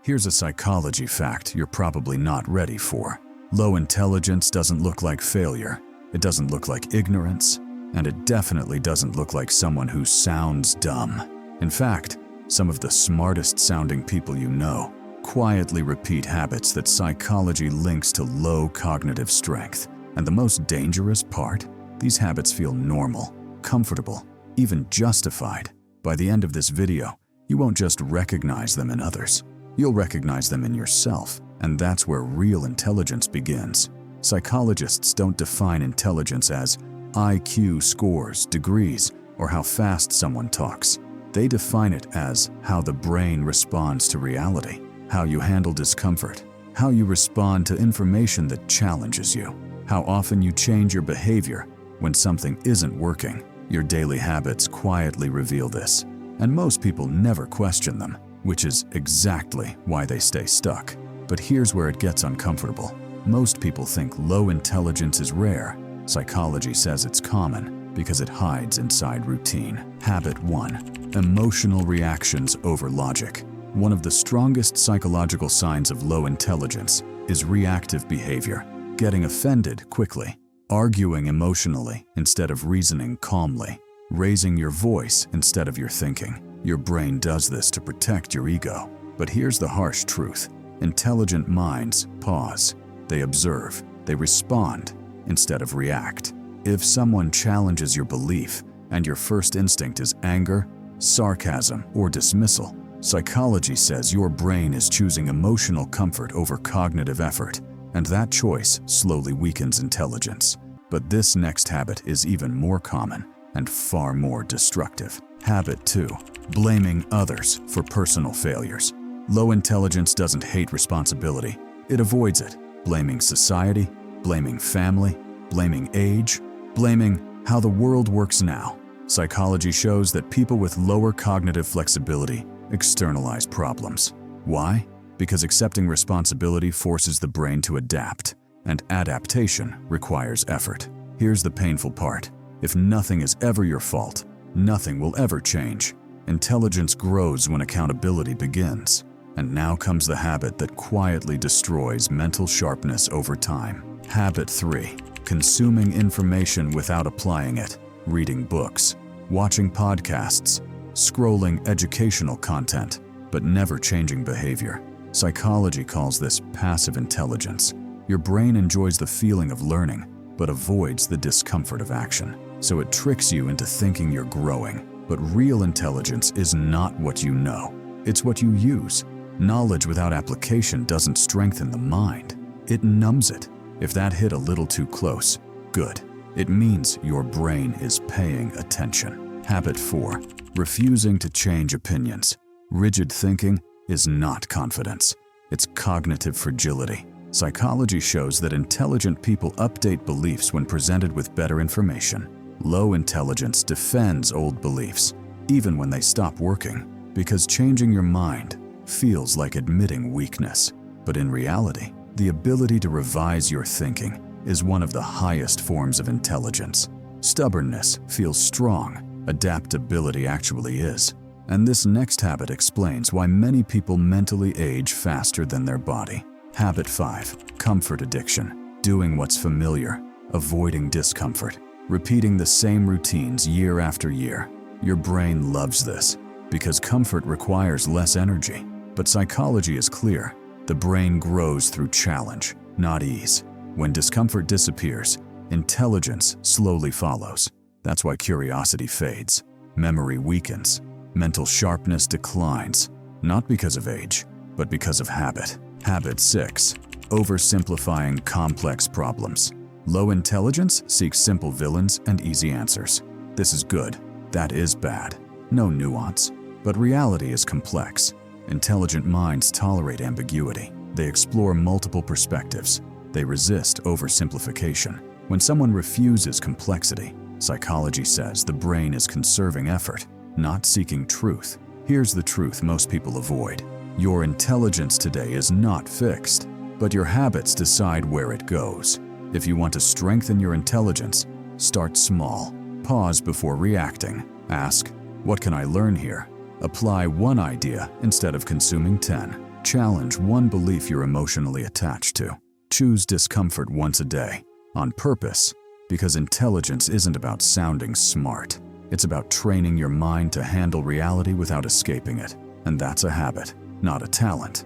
Here's a psychology fact you're probably not ready for. Low intelligence doesn't look like failure. It doesn't look like ignorance. And it definitely doesn't look like someone who sounds dumb. In fact, some of the smartest sounding people you know quietly repeat habits that psychology links to low cognitive strength. And the most dangerous part? These habits feel normal, comfortable, even justified. By the end of this video, you won't just recognize them in others. You'll recognize them in yourself, and that's where real intelligence begins. Psychologists don't define intelligence as IQ scores, degrees, or how fast someone talks. They define it as how the brain responds to reality, how you handle discomfort, how you respond to information that challenges you, how often you change your behavior when something isn't working. Your daily habits quietly reveal this, and most people never question them, which is exactly why they stay stuck. But here's where it gets uncomfortable. Most people think low intelligence is rare. Psychology says it's common because it hides inside routine. Habit 1. Emotional reactions over logic. One of the strongest psychological signs of low intelligence is reactive behavior, getting offended quickly, arguing emotionally instead of reasoning calmly, raising your voice instead of your thinking. Your brain does this to protect your ego. But here's the harsh truth. Intelligent minds pause. They observe. They respond instead of react. If someone challenges your belief and your first instinct is anger, sarcasm, or dismissal, psychology says your brain is choosing emotional comfort over cognitive effort, and that choice slowly weakens intelligence. But this next habit is even more common and far more destructive. Habit 2. Blaming others for personal failures. Low intelligence doesn't hate responsibility. It avoids it, blaming society, blaming family, blaming age, blaming how the world works now. Psychology shows that people with lower cognitive flexibility externalize problems. Why? Because accepting responsibility forces the brain to adapt, and adaptation requires effort. Here's the painful part. If nothing is ever your fault, nothing will ever change. Intelligence grows when accountability begins. And now comes the habit that quietly destroys mental sharpness over time. Habit 3. Consuming information without applying it. Reading books, watching podcasts, scrolling educational content, but never changing behavior. Psychology calls this passive intelligence. Your brain enjoys the feeling of learning, but avoids the discomfort of action. So it tricks you into thinking you're growing. But real intelligence is not what you know. It's what you use. Knowledge without application doesn't strengthen the mind. It numbs it. If that hit a little too close, good. It means your brain is paying attention. Habit 4. Refusing to change opinions. Rigid thinking is not confidence. It's cognitive fragility. Psychology shows that intelligent people update beliefs when presented with better information. Low intelligence defends old beliefs, even when they stop working, because changing your mind feels like admitting weakness. But in reality, the ability to revise your thinking is one of the highest forms of intelligence. Stubbornness feels strong. Adaptability actually is. And this next habit explains why many people mentally age faster than their body. Habit 5. Comfort addiction. Doing what's familiar, avoiding discomfort, repeating the same routines year after year. Your brain loves this because comfort requires less energy. But psychology is clear. The brain grows through challenge, not ease. When discomfort disappears, intelligence slowly follows. That's why curiosity fades, memory weakens, mental sharpness declines, not because of age, but because of habit. Habit 6. Oversimplifying complex problems. Low intelligence seeks simple villains and easy answers. This is good. That is bad. No nuance. But reality is complex. Intelligent minds tolerate ambiguity. They explore multiple perspectives. They resist oversimplification. When someone refuses complexity, psychology says the brain is conserving effort, not seeking truth. Here's the truth most people avoid. Your intelligence today is not fixed, but your habits decide where it goes. If you want to strengthen your intelligence, start small. Pause before reacting. Ask, what can I learn here? Apply one idea instead of consuming 10. Challenge one belief you're emotionally attached to. Choose discomfort once a day, on purpose, because intelligence isn't about sounding smart. It's about training your mind to handle reality without escaping it. And that's a habit, not a talent.